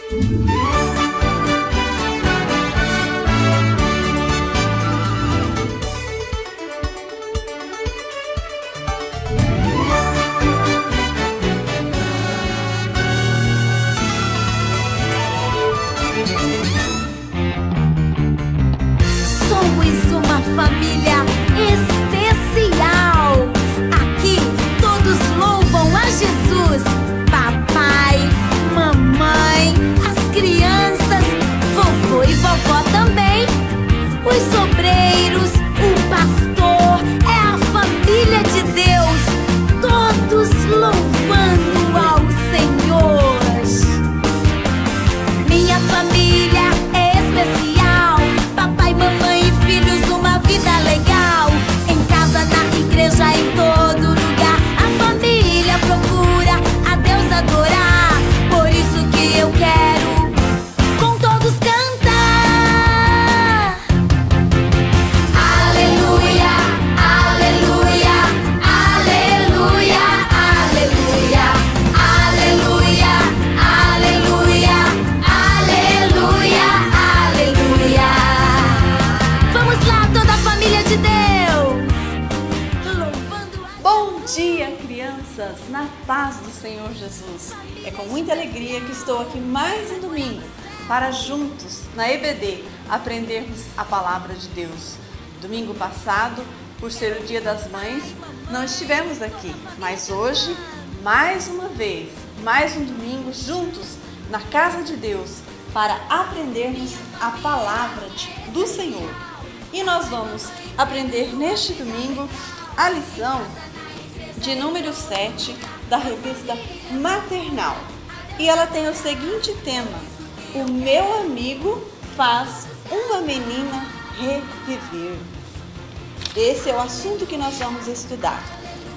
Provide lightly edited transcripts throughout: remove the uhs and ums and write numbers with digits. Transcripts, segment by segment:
Somos uma família especial. Aqui todos louvam a Jesus. Papai, mamãe, as crianças, vovô e vovó também. Os sobreiros, o pastor, é a família de Deus. Todos louvando ao Senhor. Minha família é especial. Papai, mamãe e filhos, uma vida legal. Em casa, na igreja, em todo lugar, a família procura a Deus adorar. Por isso que eu quero com todos cantar. Aleluia, aleluia, aleluia, aleluia, aleluia, aleluia, aleluia, aleluia. Vamos lá, toda a família de Deus, louvando a... Bom dia, crianças, na paz do Senhor Jesus. É com muita alegria que estou aqui mais um domingo para juntos, na EBD, aprendermos a palavra de Deus. Domingo passado, por ser o Dia das Mães, não estivemos aqui, mas hoje, mais uma vez, mais um domingo juntos na casa de Deus para aprendermos a palavra do Senhor. E nós vamos aprender neste domingo a lição de número 7 da revista Maternal. E ela tem o seguinte tema: o meu amigo faz uma menina reviver. Esse é o assunto que nós vamos estudar.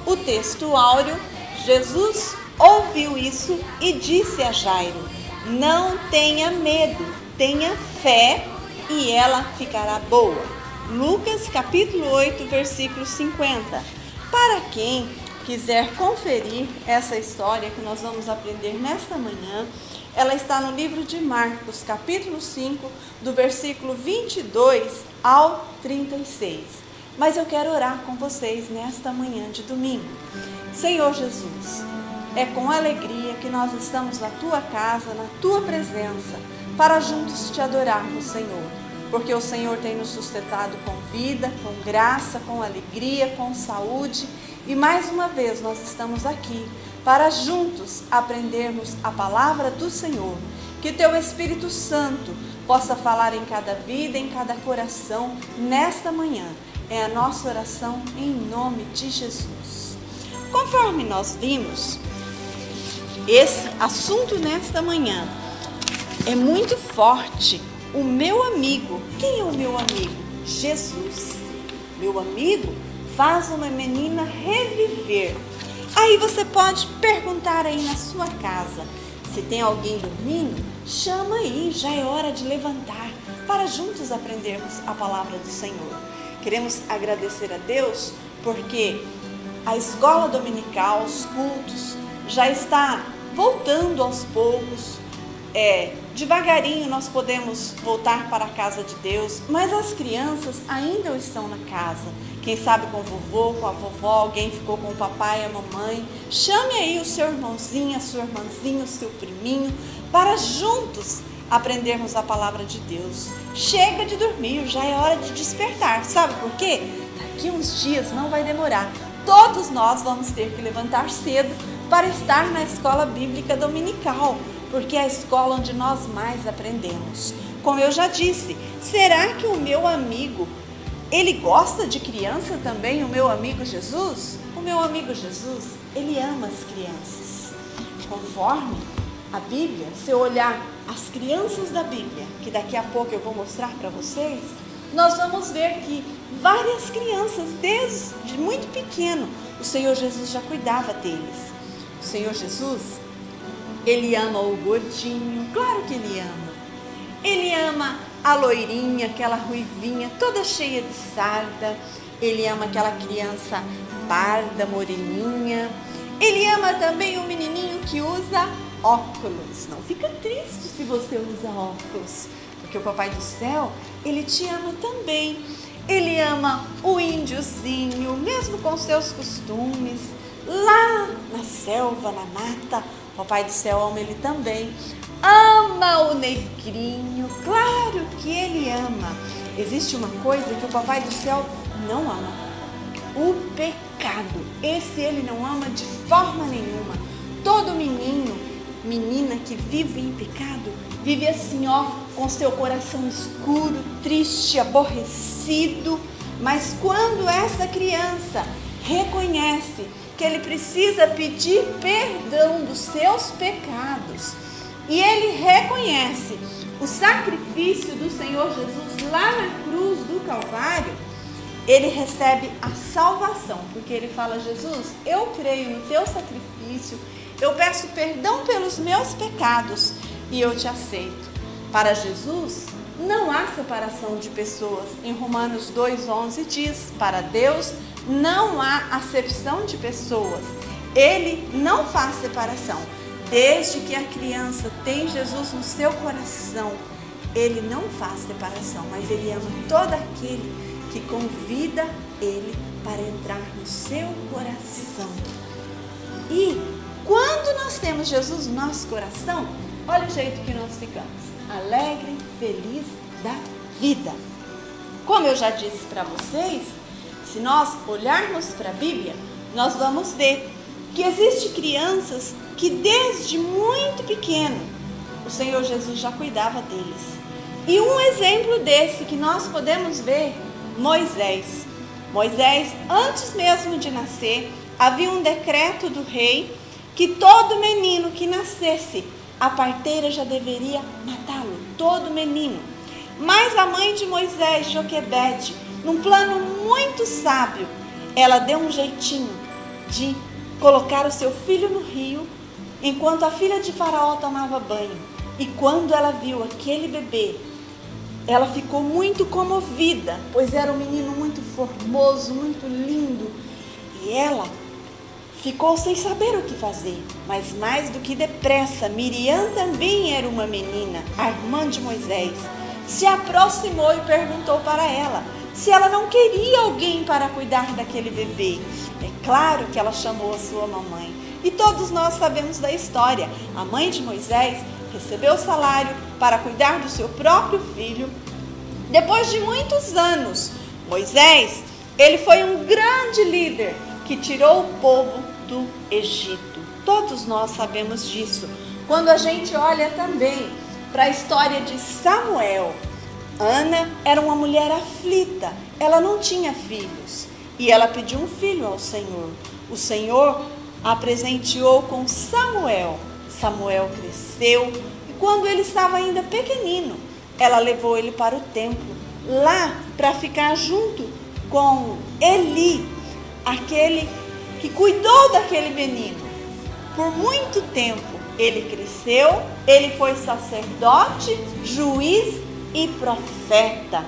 O texto áureo: Jesus ouviu isso e disse a Jairo: não tenha medo, tenha fé e ela ficará boa. Lucas capítulo 8, versículo 50. Para quem quiser conferir essa história que nós vamos aprender nesta manhã, ela está no livro de Marcos, capítulo 5, do versículo 22 ao 36. Mas eu quero orar com vocês nesta manhã de domingo. Senhor Jesus, é com alegria que nós estamos na Tua casa, na Tua presença, para juntos Te adorarmos, Senhor. Porque o Senhor tem nos sustentado com vida, com graça, com alegria, com saúde. E mais uma vez nós estamos aqui para juntos aprendermos a palavra do Senhor. Que Teu Espírito Santo possa falar em cada vida, em cada coração, nesta manhã. É a nossa oração em nome de Jesus. Conforme nós vimos, esse assunto nesta manhã é muito forte. O meu amigo. Quem é o meu amigo? Jesus. Meu amigo faz uma menina reviver. Aí você pode perguntar aí na sua casa, se tem alguém dormindo, chama aí, já é hora de levantar, para juntos aprendermos a palavra do Senhor. Queremos agradecer a Deus porque a escola dominical, os cultos, já está voltando aos poucos. Devagarinho nós podemos voltar para a casa de Deus, mas as crianças ainda estão na casa. Quem sabe com o vovô, com a vovó, alguém ficou com o papai e a mamãe. Chame aí o seu irmãozinho, a sua irmãzinha, o seu priminho, para juntos aprendermos a palavra de Deus. Chega de dormir, já é hora de despertar. Sabe por quê? Daqui uns dias não vai demorar. Todos nós vamos ter que levantar cedo para estar na escola bíblica dominical, porque é a escola onde nós mais aprendemos. Como eu já disse, será que o meu amigo, ele gosta de criança também, o meu amigo Jesus? O meu amigo Jesus, ele ama as crianças. Conforme a Bíblia, se eu olhar as crianças da Bíblia, que daqui a pouco eu vou mostrar para vocês, nós vamos ver que várias crianças, desde muito pequeno, o Senhor Jesus já cuidava deles. O Senhor Jesus, Ele ama o gordinho, claro que Ele ama. Ele ama a loirinha, aquela ruivinha, toda cheia de sarda. Ele ama aquela criança parda, moreninha. Ele ama também o menininho que usa óculos. Não fica triste se você usa óculos, porque o Papai do Céu, Ele te ama também. Ele ama o índiozinho, mesmo com seus costumes, lá na selva, na mata. O Papai do Céu ama ele também. Ama o negrinho, claro que Ele ama. Existe uma coisa que o Papai do Céu não ama: o pecado. Esse Ele não ama de forma nenhuma. Todo menino, menina que vive em pecado, vive assim, ó, com seu coração escuro, triste, aborrecido. Mas quando essa criança reconhece que ele precisa pedir perdão dos seus pecados, e ele reconhece o sacrifício do Senhor Jesus lá na cruz do Calvário, ele recebe a salvação, porque ele fala: Jesus, eu creio no teu sacrifício, eu peço perdão pelos meus pecados e eu te aceito. Para Jesus, não há separação de pessoas. Em Romanos 2,11 diz: para Deus não há acepção de pessoas. Ele não faz separação. Desde que a criança tem Jesus no seu coração, Ele não faz separação, mas Ele ama todo aquele que convida Ele para entrar no seu coração. E quando nós temos Jesus no nosso coração, olha o jeito que nós ficamos: alegre, feliz da vida. Como eu já disse para vocês, se nós olharmos para a Bíblia, nós vamos ver que existem crianças que desde muito pequeno o Senhor Jesus já cuidava deles. E um exemplo desse que nós podemos ver: Moisés. Moisés, antes mesmo de nascer, havia um decreto do rei que todo menino que nascesse, a parteira já deveria matá-lo, todo menino. Mas a mãe de Moisés, Joquebede, num plano muito sábio, ela deu um jeitinho de colocar o seu filho no rio, enquanto a filha de Faraó tomava banho. E quando ela viu aquele bebê, ela ficou muito comovida, pois era um menino muito formoso, muito lindo. E ela ficou sem saber o que fazer. Mas mais do que depressa, Miriam também era uma menina, a irmã de Moisés, se aproximou e perguntou para ela se ela não queria alguém para cuidar daquele bebê. É claro que ela chamou a sua mamãe. E todos nós sabemos da história. A mãe de Moisés recebeu o salário para cuidar do seu próprio filho. Depois de muitos anos, Moisés, ele foi um grande líder que tirou o povo do Egito. Todos nós sabemos disso. Quando a gente olha também para a história de Samuel, Ana era uma mulher aflita, ela não tinha filhos e ela pediu um filho ao Senhor. O Senhor a presenteou com Samuel. Samuel cresceu e quando ele estava ainda pequenino, ela levou ele para o templo, lá para ficar junto com Eli, aquele que cuidou daquele menino. Por muito tempo ele cresceu, ele foi sacerdote, juiz e profeta.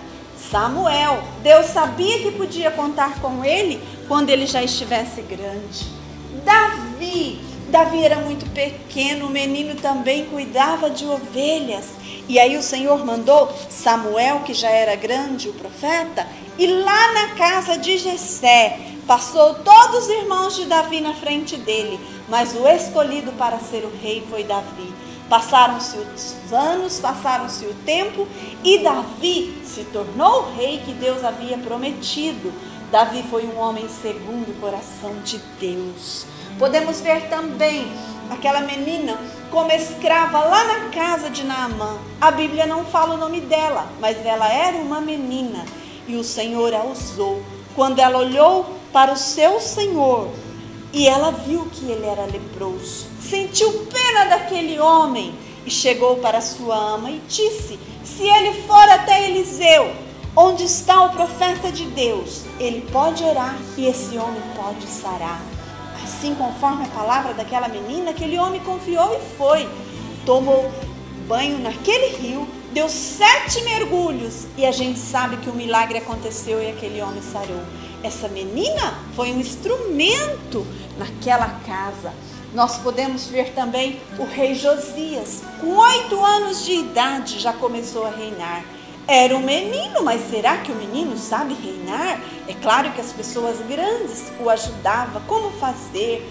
Samuel, Deus sabia que podia contar com ele quando ele já estivesse grande. Davi era muito pequeno, o menino também cuidava de ovelhas. E aí o Senhor mandou Samuel, que já era grande, o profeta, ir lá na casa de Jessé. Passou todos os irmãos de Davi na frente dele, mas o escolhido para ser o rei foi Davi. Passaram-se os anos, passaram-se o tempo e Davi se tornou o rei que Deus havia prometido. Davi foi um homem segundo o coração de Deus. Podemos ver também aquela menina como escrava lá na casa de Naamã. A Bíblia não fala o nome dela, mas ela era uma menina e o Senhor a usou. Quando ela olhou para o seu Senhor e ela viu que ele era leproso, sentiu pena daquele homem e chegou para sua ama e disse: se ele for até Eliseu, onde está o profeta de Deus, ele pode orar e esse homem pode sarar. Assim, conforme a palavra daquela menina, aquele homem confiou e foi. Tomou banho naquele rio, deu 7 mergulhos e a gente sabe que o milagre aconteceu e aquele homem sarou. Essa menina foi um instrumento naquela casa. Nós podemos ver também o rei Josias, com 8 anos de idade já começou a reinar. Era um menino, mas será que o menino sabe reinar? É claro que as pessoas grandes o ajudavam, como fazer,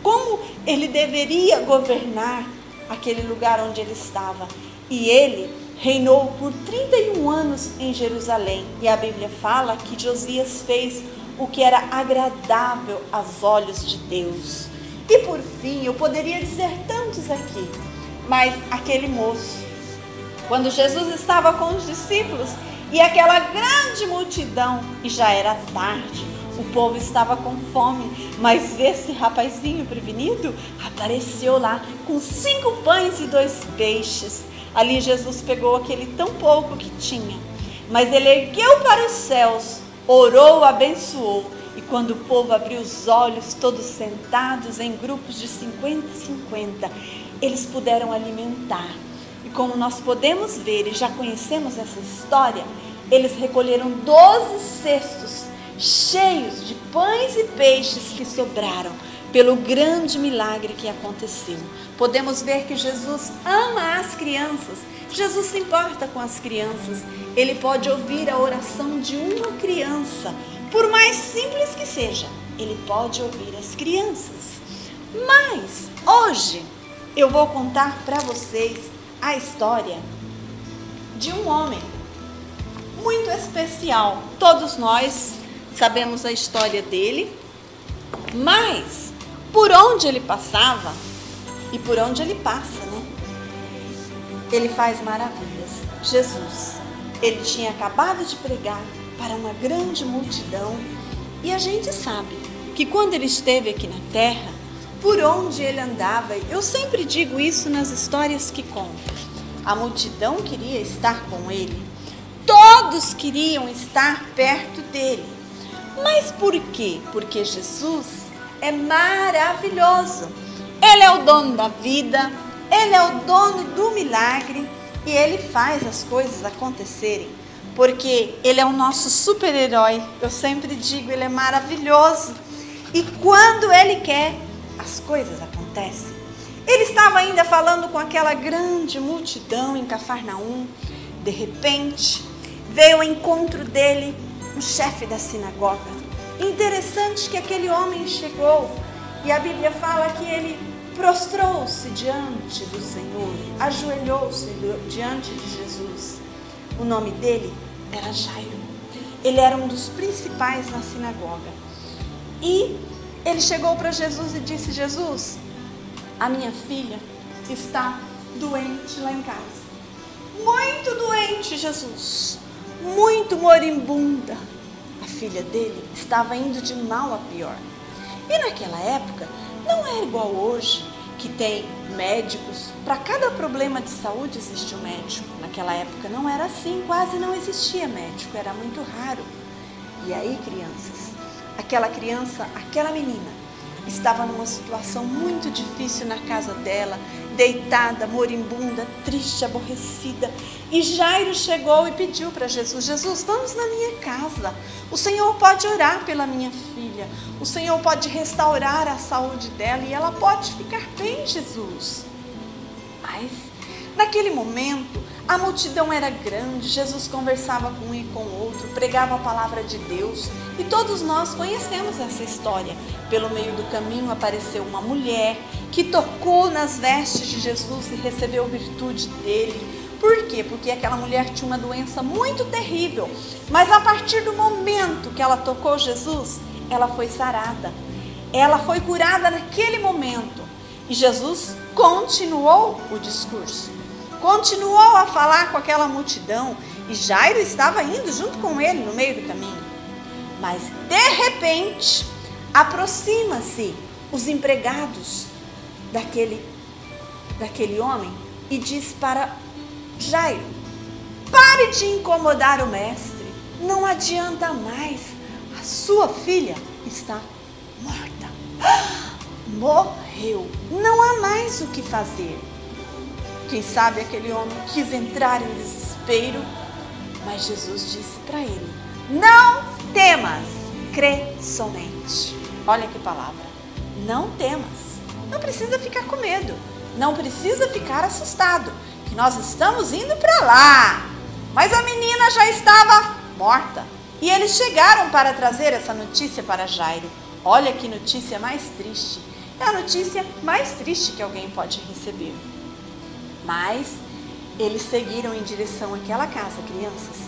como ele deveria governar aquele lugar onde ele estava. E ele reinou por 31 anos em Jerusalém. E a Bíblia fala que Josias fez o que era agradável aos olhos de Deus. E por fim, eu poderia dizer tantos aqui, mas aquele moço, quando Jesus estava com os discípulos e aquela grande multidão, e já era tarde, o povo estava com fome, mas esse rapazinho prevenido apareceu lá com 5 pães e 2 peixes. Ali Jesus pegou aquele tão pouco que tinha, mas ele ergueu para os céus, orou, abençoou. E quando o povo abriu os olhos, todos sentados em grupos de 50 e 50, eles puderam alimentar. E como nós podemos ver e já conhecemos essa história, eles recolheram 12 cestos cheios de pães e peixes que sobraram pelo grande milagre que aconteceu. Podemos ver que Jesus ama as crianças. Jesus se importa com as crianças. Ele pode ouvir a oração de uma criança, por mais simples que seja, ele pode ouvir as crianças. Mas hoje eu vou contar para vocês a história de um homem muito especial. Todos nós sabemos a história dele, mas por onde ele passava e por onde ele passa, né? Ele faz maravilhas. Jesus, ele tinha acabado de pregar para uma grande multidão, e a gente sabe que quando ele esteve aqui na terra, por onde ele andava, eu sempre digo isso nas histórias que conto, a multidão queria estar com ele, todos queriam estar perto dele. Mas por quê? Porque Jesus é maravilhoso, ele é o dono da vida, ele é o dono do milagre, e ele faz as coisas acontecerem. Porque ele é o nosso super-herói. Eu sempre digo, ele é maravilhoso. E quando ele quer, as coisas acontecem. Ele estava ainda falando com aquela grande multidão em Cafarnaum. De repente, veio ao encontro dele um chefe da sinagoga. Interessante que aquele homem chegou e a Bíblia fala que ele prostrou-se diante do Senhor, ajoelhou-se diante de Jesus. O nome dele era Jairo. Ele era um dos principais na sinagoga. E ele chegou para Jesus e disse: Jesus, a minha filha está doente lá em casa. Muito doente, Jesus. Muito moribunda. A filha dele estava indo de mal a pior. E naquela época não era igual hoje, que tem médicos. Para cada problema de saúde existe um médico. Naquela época não era assim, quase não existia médico, era muito raro. E aí, crianças, aquela menina, estava numa situação muito difícil na casa dela, deitada, moribunda, triste, aborrecida. E Jairo chegou e pediu para Jesus: Jesus, vamos na minha casa. O Senhor pode orar pela minha filha. O Senhor pode restaurar a saúde dela e ela pode ficar bem, Jesus. Mas, naquele momento, a multidão era grande, Jesus conversava com um e com o outro, pregava a palavra de Deus, e todos nós conhecemos essa história. Pelo meio do caminho apareceu uma mulher que tocou nas vestes de Jesus e recebeu virtude dele. Por quê? Porque aquela mulher tinha uma doença muito terrível, mas a partir do momento que ela tocou Jesus, ela foi sarada, ela foi curada naquele momento. E Jesus continuou o discurso, continuou a falar com aquela multidão, e Jairo estava indo junto com ele no meio do caminho. Mas de repente aproxima-se os empregados daquele homem e diz para Jairo: pare de incomodar o mestre, não adianta mais, a sua filha está morta. Morreu, não há mais o que fazer. Quem sabe aquele homem quis entrar em desespero, mas Jesus disse para ele: não temas, crê somente. Olha que palavra, não temas, não precisa ficar com medo, não precisa ficar assustado, que nós estamos indo para lá. Mas a menina já estava morta. E eles chegaram para trazer essa notícia para Jairo. Olha que notícia mais triste. É a notícia mais triste que alguém pode receber. Mas eles seguiram em direção àquela casa, crianças.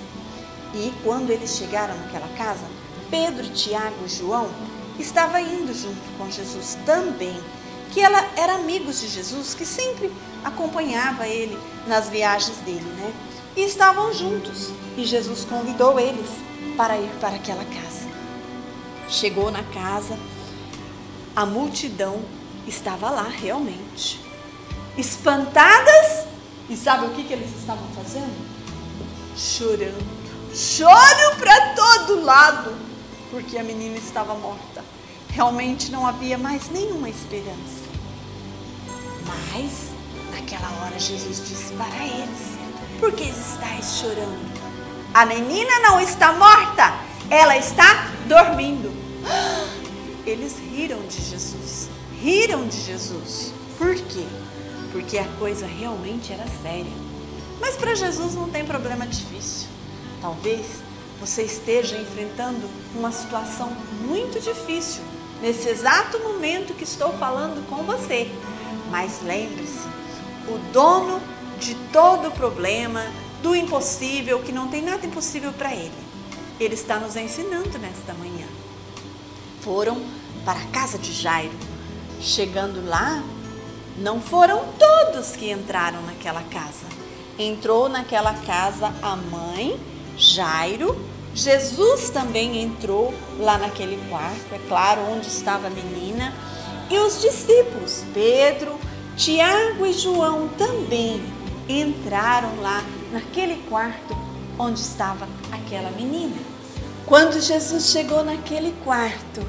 E quando eles chegaram naquela casa, Pedro, Tiago e João estavam indo junto com Jesus também, que ela era amigos de Jesus, que sempre acompanhava ele nas viagens dele, né? E estavam juntos, e Jesus convidou eles para ir para aquela casa. Chegou na casa, a multidão estava lá realmente, espantadas, e sabe o que eles estavam fazendo? Chorando. Choro para todo lado, porque a menina estava morta. Realmente não havia mais nenhuma esperança. Mas, naquela hora, Jesus disse para eles: por que estáis chorando? A menina não está morta, ela está dormindo. Eles riram de Jesus. Riram de Jesus. Por quê? Porque a coisa realmente era séria. Mas para Jesus não tem problema difícil. Talvez você esteja enfrentando uma situação muito difícil nesse exato momento que estou falando com você. Mas lembre-se, o dono de todo problema, do impossível, que não tem nada impossível para ele, ele está nos ensinando nesta manhã. Foram para a casa de Jairo. Chegando lá, não foram todos que entraram naquela casa. Entrou naquela casa a mãe, Jairo. Jesus também entrou lá naquele quarto, é claro, onde estava a menina. E os discípulos, Pedro, Tiago e João também entraram lá naquele quarto onde estava aquela menina. Quando Jesus chegou naquele quarto,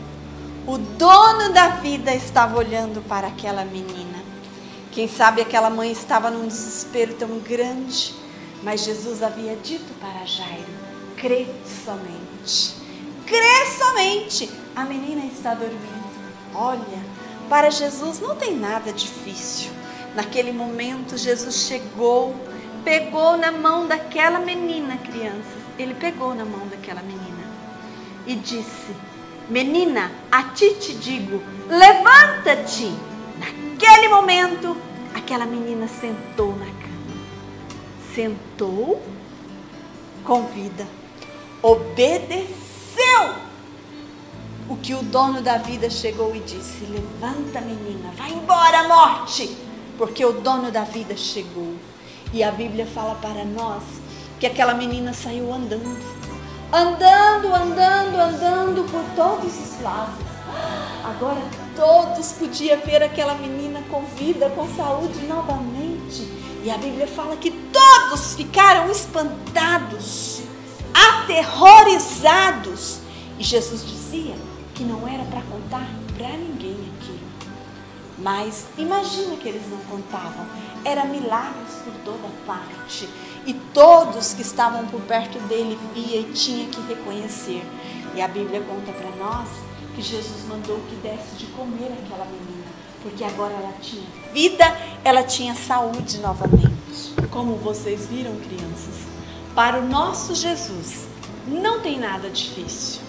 o dono da vida estava olhando para aquela menina. Quem sabe aquela mãe estava num desespero tão grande, mas Jesus havia dito para Jairo: crê somente, crê somente, a menina está dormindo. Olha, para Jesus não tem nada difícil. Naquele momento Jesus chegou, pegou na mão daquela menina, crianças, ele pegou na mão daquela menina e disse: menina, a ti te digo, levanta-te. Naquele momento, aquela menina sentou na cama, sentou com vida, obedeceu o que o dono da vida chegou e disse: levanta, menina, vai embora, morte, porque o dono da vida chegou. E a Bíblia fala para nós que aquela menina saiu andando por todos os lados. Agora todos podiam ver aquela menina com vida, com saúde novamente. E a Bíblia fala que todos ficaram espantados, aterrorizados. E Jesus dizia que não era para contar para ninguém aquilo. Mas imagina que eles não contavam. Era milagres por toda parte. E todos que estavam por perto dele via e tinha que reconhecer. E a Bíblia conta para nós que Jesus mandou que desse de comer aquela menina, porque agora ela tinha vida, ela tinha saúde novamente. Como vocês viram, crianças, para o nosso Jesus não tem nada difícil.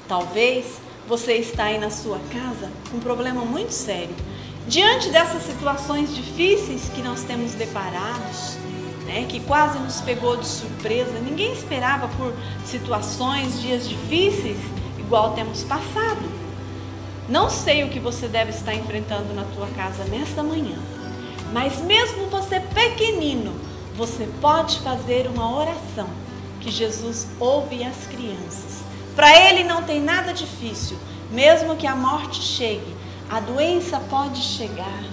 Talvez você está aí na sua casa com um problema muito sério. Diante dessas situações difíceis que nós temos deparados, né, que quase nos pegou de surpresa, ninguém esperava por situações, dias difíceis, igual temos passado. Não sei o que você deve estar enfrentando na tua casa nesta manhã, mas mesmo você pequenino, você pode fazer uma oração que Jesus ouve as crianças. Para Ele não tem nada difícil, mesmo que a morte chegue, a doença pode chegar,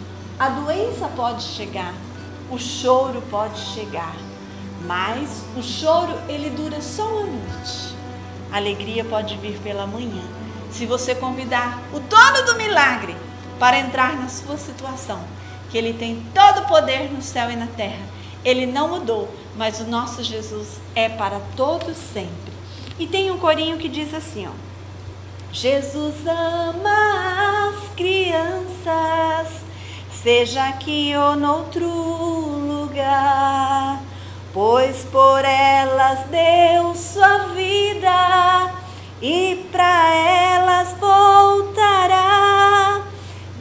o choro pode chegar, mas o choro ele dura só uma noite. A alegria pode vir pela manhã, se você convidar o dono do milagre para entrar na sua situação, que Ele tem todo o poder no céu e na terra. Ele não mudou, mas o nosso Jesus é para todos sempre. E tem um corinho que diz assim, ó: Jesus ama as crianças, seja aqui ou noutro lugar, pois por elas deu sua vida e para elas voltará.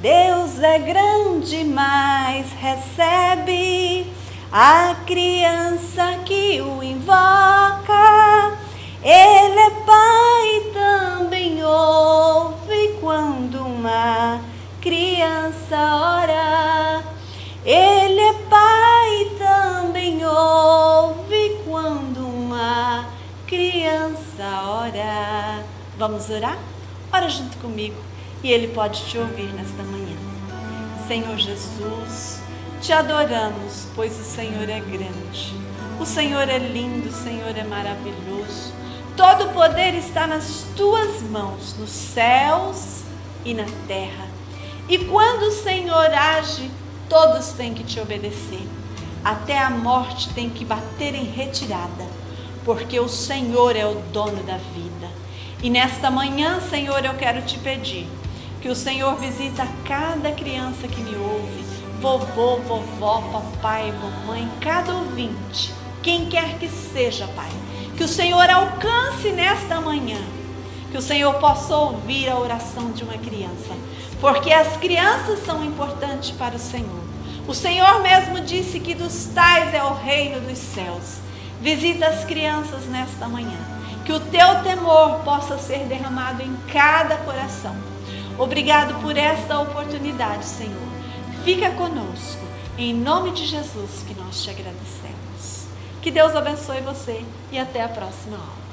Deus é grande, mas recebe a criança que o invoca. Ele é pai e também ouve quando uma criança ora. Ele é pai e também ouve quando uma criança ora. Vamos orar? Ora junto comigo e Ele pode te ouvir nesta manhã. Senhor Jesus, te adoramos, pois o Senhor é grande. O Senhor é lindo, o Senhor é maravilhoso. Todo o poder está nas tuas mãos, nos céus e na terra. E quando o Senhor age, todos têm que te obedecer. Até a morte tem que bater em retirada, porque o Senhor é o dono da vida. E nesta manhã, Senhor, eu quero te pedir que o Senhor visita cada criança que me ouve, vovô, vovó, papai, mamãe, cada ouvinte, quem quer que seja, Pai. Que o Senhor alcance nesta manhã, que o Senhor possa ouvir a oração de uma criança, porque as crianças são importantes para o Senhor. O Senhor mesmo disse que dos tais é o reino dos céus. Visita as crianças nesta manhã, que o teu temor possa ser derramado em cada coração. Obrigado por esta oportunidade, Senhor. Fica conosco, em nome de Jesus que nós te agradecemos. Que Deus abençoe você e até a próxima aula.